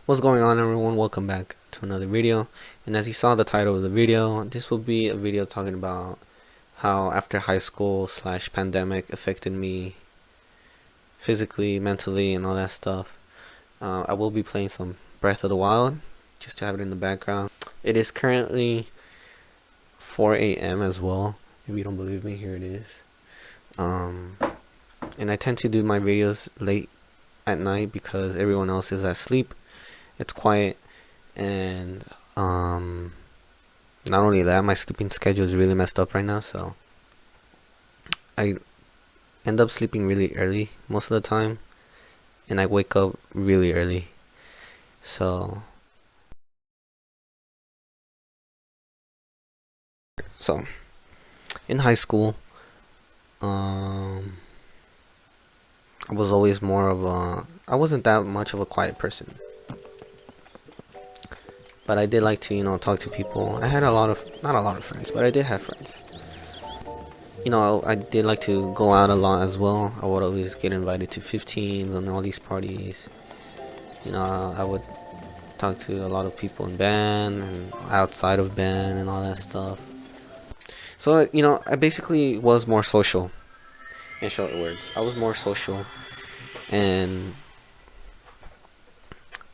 What's going on, everyone? Welcome back to another video. And as you saw the title of the video, this will be a video talking about how after high school slash pandemic affected me physically, mentally, and all that stuff. I will be playing some Breath of the Wild just to have it in the background. It is currently 4 a.m. as well. If you don't believe me, here it is. And I tend to do my videos late at night because everyone else is asleep. It's quiet, and not only that, my sleeping schedule is really messed up right now, so I end up sleeping really early most of the time, and I wake up really early. So in high school, I was always I wasn't that much of a quiet person, but I did like to, talk to people. I had not a lot of friends, but I did have friends. I did like to go out a lot as well. I would always get invited to 15s and all these parties. I would talk to a lot of people in band and outside of band and all that stuff. So, I basically was more social. In short words, I was more social, and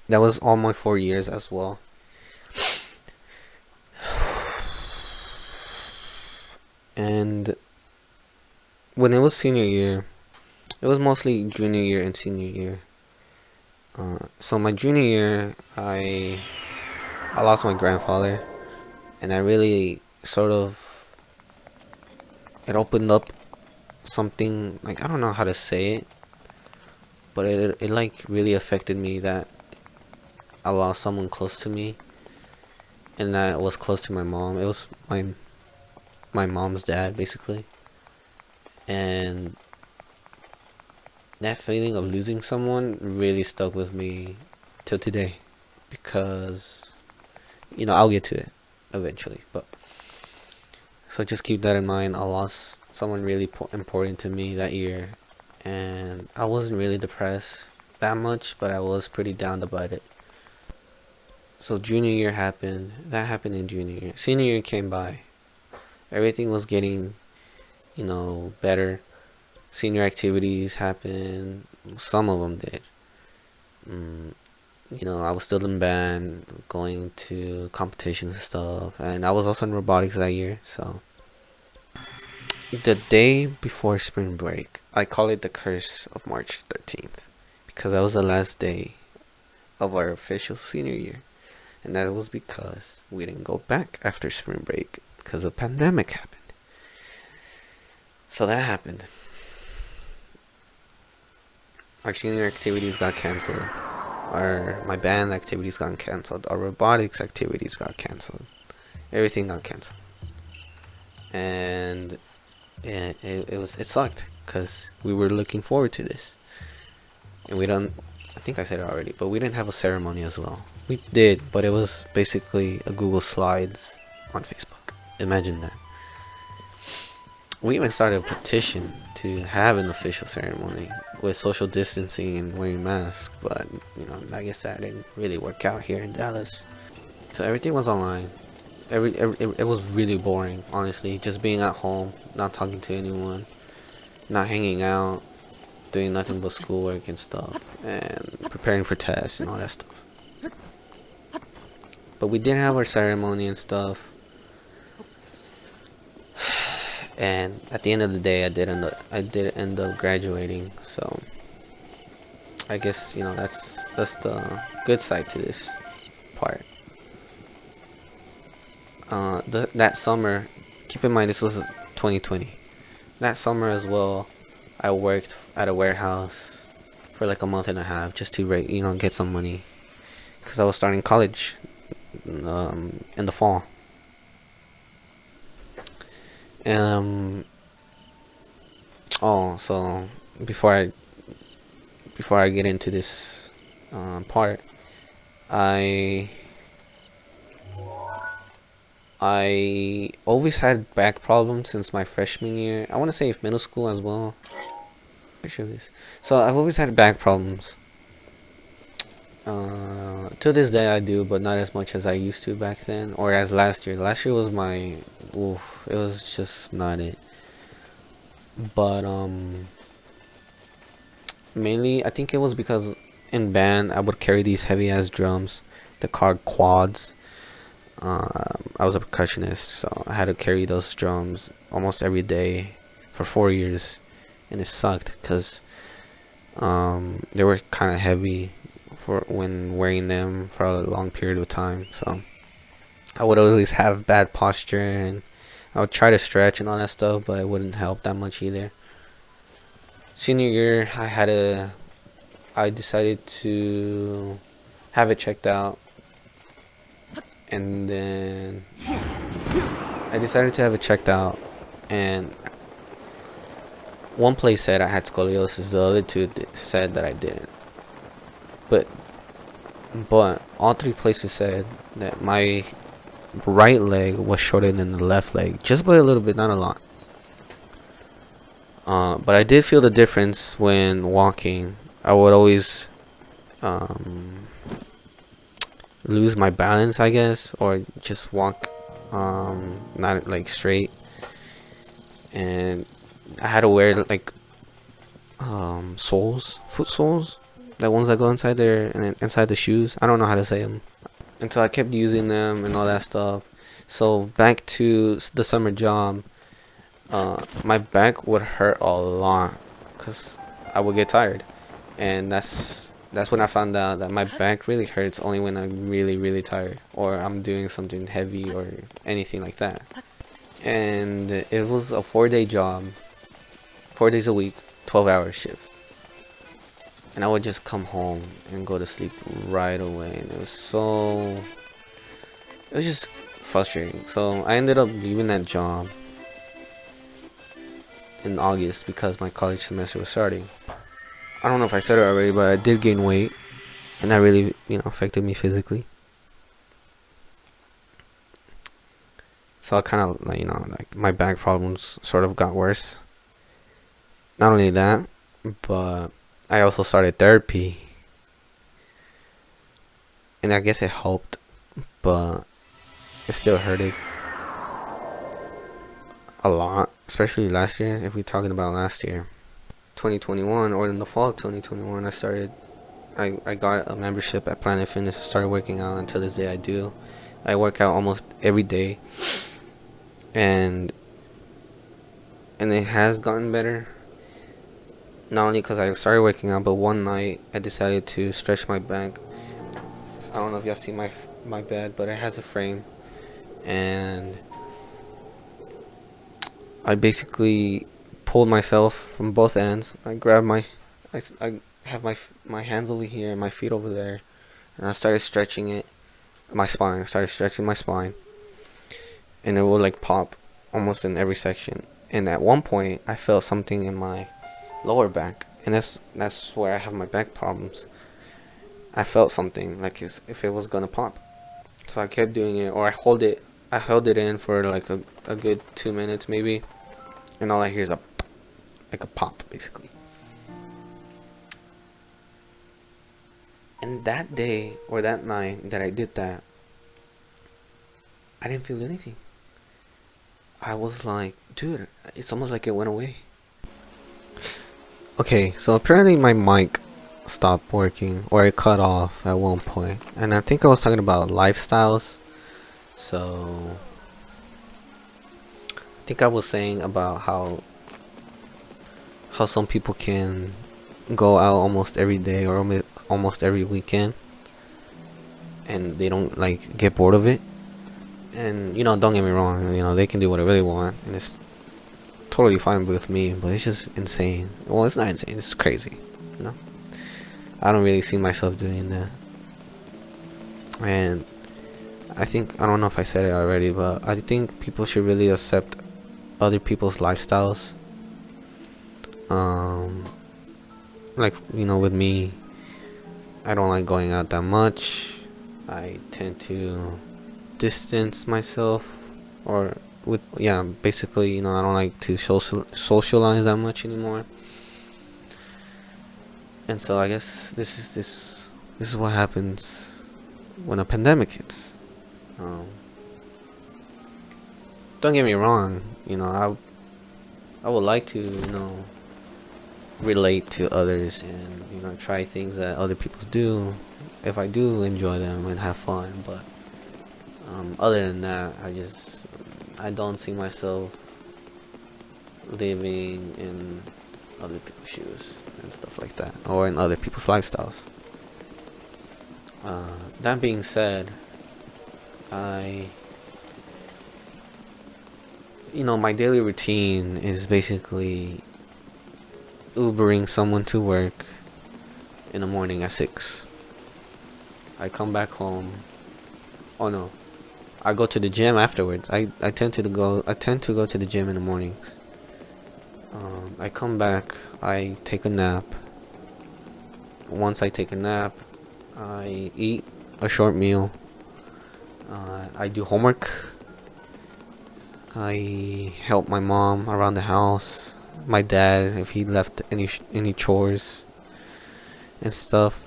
that was all my 4 years as well. And when it was senior year, it was mostly junior year and senior year. So my junior year, I lost my grandfather, and I really it opened up something, like, I don't know how to say it, but it like really affected me that I lost someone close to me, and that was close to my mom. It was my mom's dad, basically. And that feeling of losing someone really stuck with me till today, because I'll get to it eventually. But so just keep that in mind. I lost someone really important to me that year, and I wasn't really depressed that much, but I was pretty down about it. So junior year happened. That happened in junior year. Senior year came by. Everything was getting, better. Senior activities happened. Some of them did. I was still in band, going to competitions and stuff, and I was also in robotics that year. So the day before spring break, I call it the curse of March 13th, because that was the last day of our official senior year, and that was because we didn't go back after spring break because the pandemic happened. So that happened. Our senior activities got canceled. My band activities got canceled. Our robotics activities got canceled. Everything got canceled. And it sucked, because we were looking forward to this. And I think I said it already, but we didn't have a ceremony as well. We did, but it was basically a Google Slides on Facebook. Imagine that. We even started a petition to have an official ceremony with social distancing and wearing masks, but I guess that didn't really work out here in Dallas. So everything was online. It was really boring, honestly. Just being at home, not talking to anyone, not hanging out, doing nothing but schoolwork and stuff, and preparing for tests and all that stuff. But we did have our ceremony and stuff. And at the end of the day, I did end up graduating. So I guess that's the good side to this part. That summer, keep in mind this was 2020. That summer as well, I worked at a warehouse for like a month and a half just to get some money, because I was starting college in the fall. So before I get into this part, I always had back problems since my freshman year. I want to say middle school as well. So I've always had back problems. To To this day I do, but not as much as I used to back then, or as last year. Last year was my, oof, it was just not it. But mainly I think it was because in band I would carry these heavy ass drums, the car quads. I was a percussionist, so I had to carry those drums almost every day for 4 years, and it sucked because they were kind of heavy for when wearing them for a long period of time. So I would always have bad posture, and I would try to stretch and all that stuff, but it wouldn't help that much either. Senior year, I decided to have it checked out, and then I decided to have it checked out, and one place said I had scoliosis, the other two said that I didn't. But all three places said that my right leg was shorter than the left leg, just by a little bit, not a lot. But I did feel the difference when walking. I would always lose my balance, I guess, or just walk not like straight, and I had to wear like soles, foot soles, the ones that go inside there and inside the shoes. I don't know how to say them. And so I kept using them and all that stuff. So back to the summer job, my back would hurt a lot because I would get tired, and that's when I found out that my back really hurts only when I'm really tired, or I'm doing something heavy or anything like that. And it was a 4-day job, 4 days a week, 12-hour shift, and I would just come home and go to sleep right away, and it was just frustrating. So I ended up leaving that job in August because my college semester was starting. I don't know if I said it already, but I did gain weight, and that really, affected me physically. So I kind of, like my back problems sort of got worse. Not only that, but I also started therapy, and I guess it helped, but it still hurted a lot, especially last year. If we're talking about last year, 2021, or in the fall of 2021, I got a membership at Planet Fitness. I started working out. Until this day I do. I work out almost every day, and it has gotten better. Not only because I started working out, but one night I decided to stretch my back. I don't know if y'all see my bed, but it has a frame, and I basically pulled myself from both ends. I grabbed I have my hands over here and my feet over there, and I started stretching my spine. I started stretching my spine, and it would like pop almost in every section. And at one point, I felt something in my lower back, and that's where I have my back problems. I felt something like as if it was gonna pop, so I kept doing it, or I held it in for like a good 2 minutes maybe, and all I hear is a pop basically. And that day or that night that I did that, I didn't feel anything. I was like, dude, it's almost like it went away. Okay, so apparently my mic stopped working, or it cut off at one point, and I think I was talking about lifestyles. So I think I was saying about how some people can go out almost every day or almost every weekend, and they don't like get bored of it. And don't get me wrong, they can do whatever they want, and it's totally fine with me, but it's just insane. Well, it's not insane, it's crazy. I don't really see myself doing that. And I don't know if I said it already, but I think people should really accept other people's lifestyles. Like, with me, I don't like going out that much. I tend to distance myself, or basically, I don't like to socialize that much anymore. And so I guess this is what happens when a pandemic hits. Um, don't get me wrong, I would like to, relate to others and, try things that other people do if I do enjoy them and have fun. But other than that, I don't see myself living in other people's shoes and stuff like that, or in other people's lifestyles. That being said, I, my daily routine is basically Ubering someone to work in the morning at 6. I come back home. Oh no, I go to the gym afterwards. I tend to go to the gym in the mornings. I come back. I take a nap. Once I take a nap, I eat a short meal. I do homework. I help my mom around the house. My dad, if he left any chores and stuff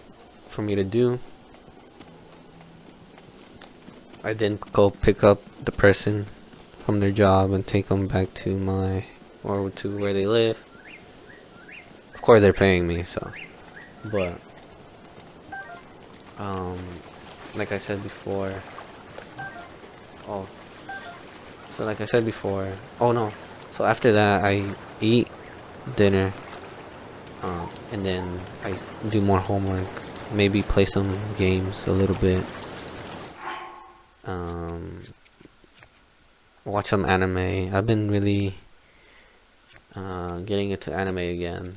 for me to do. I then go pick up the person from their job and take them back to where they live. Of course, they're paying me, so. But um, like I said before. Oh, so like I said before. Oh no. So after that, I eat dinner, and then I do more homework. Maybe play some games a little bit. Um, watch some anime. I've been really getting into anime again,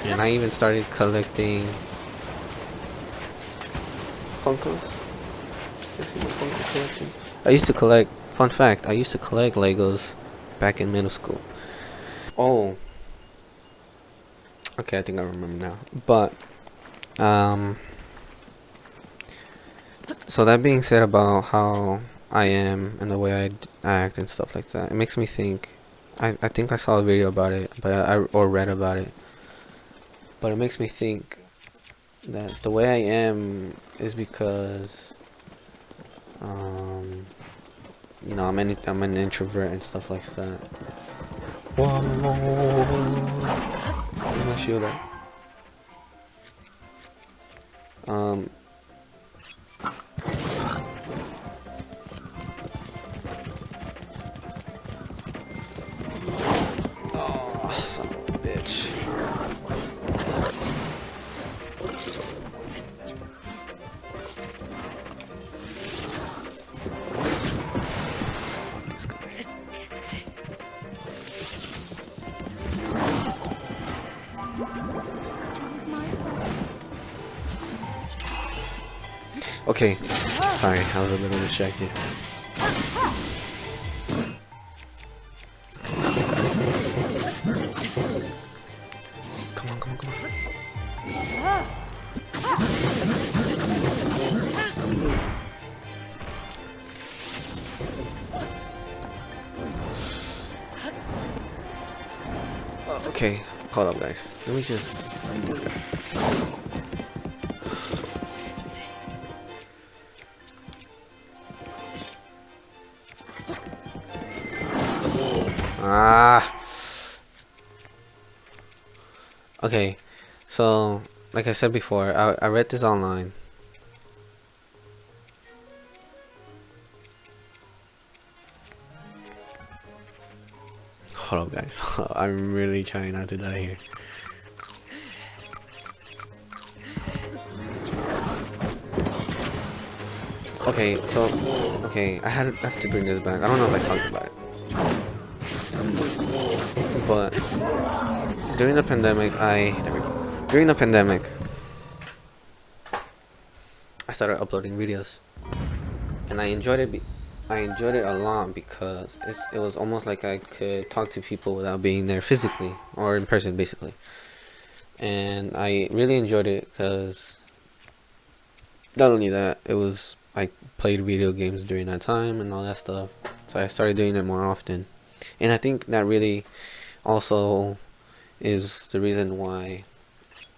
and I even started collecting Funkos. You see my Funko collection? I used to collect. Fun fact: I used to collect Legos back in middle school. Oh, okay. I think I remember now. But so that being said about how I am and the way I act and stuff like that, it makes me think. I think I saw a video about it, or read about it. But it makes me think that the way I am is because I'm an introvert and stuff like that. Whoa, whoa, whoa, whoa, whoa. I'm gonna shield that. Oh, son of a bitch. Fuck this guy. Okay, sorry, I was a little distracted. Come on, come on, come on. Okay, hold up, guys. Let me just find this guy. Ah. Okay, so like I said before, I read this online. Hold up, guys. I'm really trying not to die here. Okay, so I have to bring this back. I don't know if I talked about it, but during the pandemic, I started uploading videos, and I enjoyed it. I enjoyed it a lot because it was almost like I could talk to people without being there physically or in person, basically. And I really enjoyed it because not only that, I played video games during that time and all that stuff. So I started doing it more often, and I think that really also is the reason why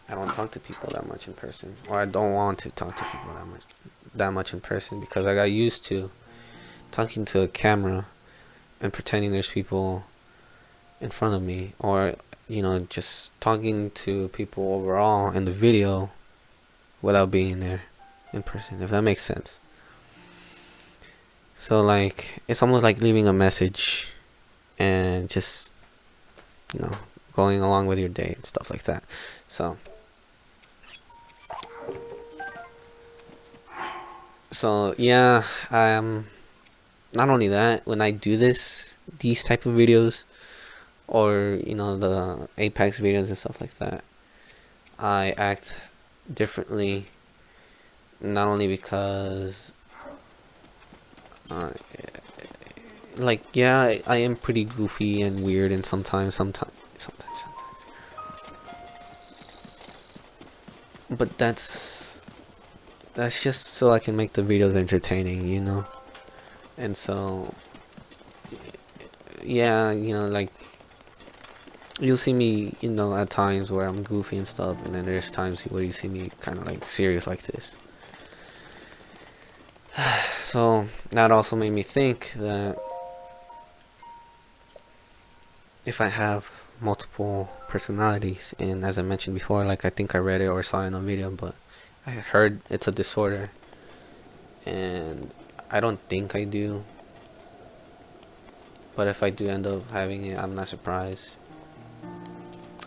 I don't talk to people that much in person, or I don't want to talk to people that much in person, because I got used to talking to a camera and pretending there's people in front of me, or just talking to people overall in the video without being there in person, if that makes sense. So like, it's almost like leaving a message and just you know going along with your day and stuff like that. So yeah, not only that, when I do these type of videos, or the Apex videos and stuff like that, I act differently. Not only because uh, like, yeah, I am pretty goofy and weird, and sometimes, but that's just so I can make the videos entertaining. And so yeah, like, you'll see me, at times where I'm goofy and stuff, and then there's times where you see me kind of like serious like this. So that also made me think that if I have multiple personalities, and as I mentioned before, like, I think I read it or saw it in a video, but I heard it's a disorder, and I don't think I do, but if I do end up having it, I'm not surprised.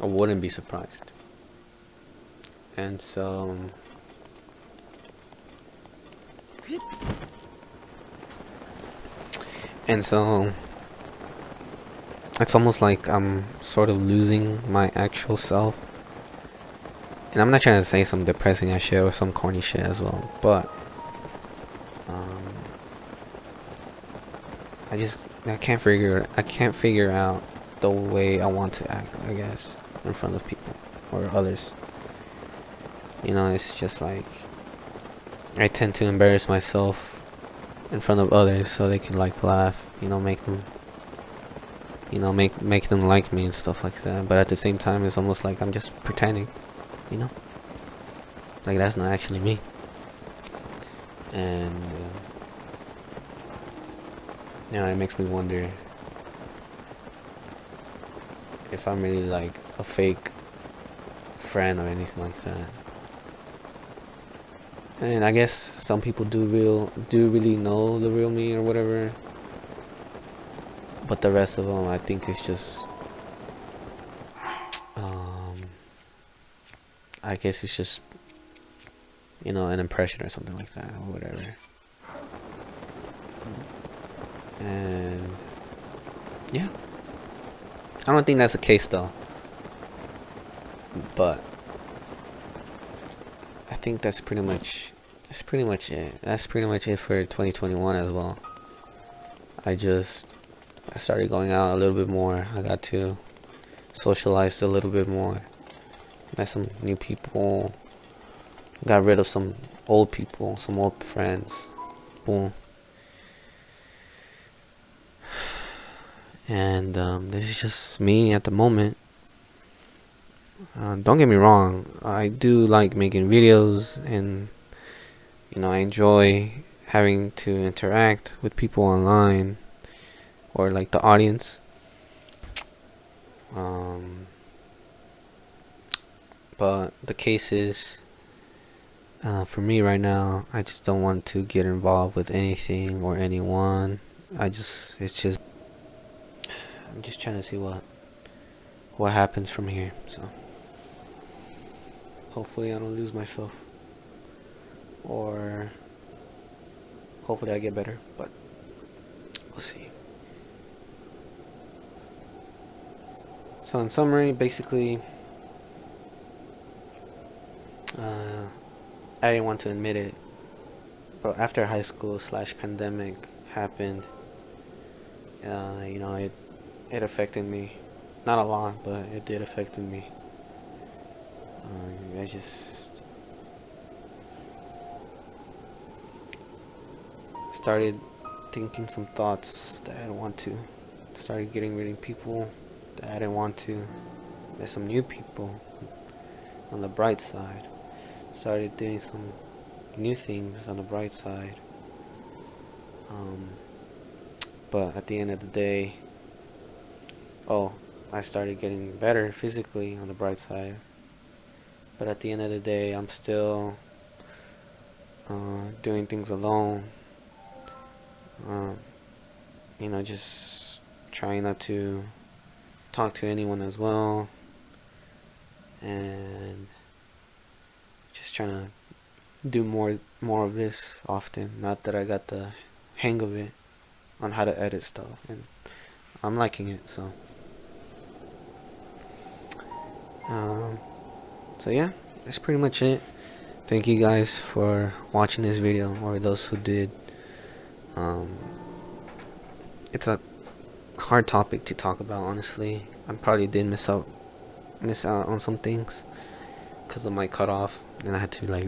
I wouldn't be surprised. And so and so it's almost like I'm sort of losing my actual self. And I'm not trying to say some depressing ass shit or some corny shit as well, but um, I can't figure out the way I want to act, I guess, in front of people or others. It's just like I tend to embarrass myself in front of others so they can like laugh, make them make them like me and stuff like that. But at the same time, it's almost like I'm just pretending, you know like, that's not actually me. And it makes me wonder if I'm really like a fake friend or anything like that. And I guess some people do really know the real me or whatever, but the rest of them, I think, is just um I guess it's just an impression or something like that or whatever. And yeah, I don't think that's the case though, but I think that's pretty much it. That's pretty much it for 2021 as well. I started going out a little bit more. I got to socialize a little bit more. Met some new people. Got rid of some old people, some old friends. Boom. And this is just me at the moment. Don't get me wrong. I do like making videos, and I enjoy having to interact with people online, or like the audience. But the case is, for me right now, I just don't want to get involved with anything or anyone. I'm just trying to see what happens from here. So hopefully I don't lose myself, or hopefully I get better, but we'll see. So in summary, basically, I didn't want to admit it, but after high school / pandemic happened, it affected me. Not a lot, but it did affect me. I just started thinking some thoughts that I didn't want to. Started getting rid of people that I didn't want to. Met some new people on the bright side. Started doing some new things on the bright side. Um, but at the end of the day, I started getting better physically on the bright side. But at the end of the day, I'm still doing things alone. Um, just trying not to talk to anyone as well, and just trying to do more of this often. Not that I got the hang of it on how to edit stuff, and I'm liking it. Um, so yeah, that's pretty much it. Thank you guys for watching this video, or those who did. Um, it's a hard topic to talk about, honestly. I probably did miss out on some things because of my cutoff, and I had to like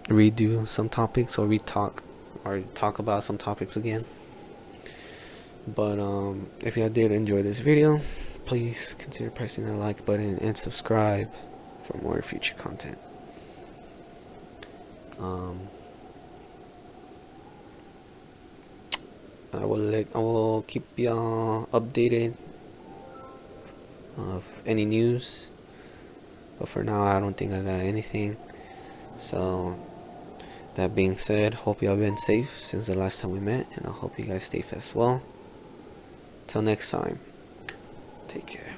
redo some topics, or talk about some topics again. But if you did enjoy this video, please consider pressing the like button and subscribe for more future content. I will keep y'all updated of any news, but for now I don't think I got anything. So that being said, hope y'all been safe since the last time we met, and I hope you guys stay as well. Till next time, take care.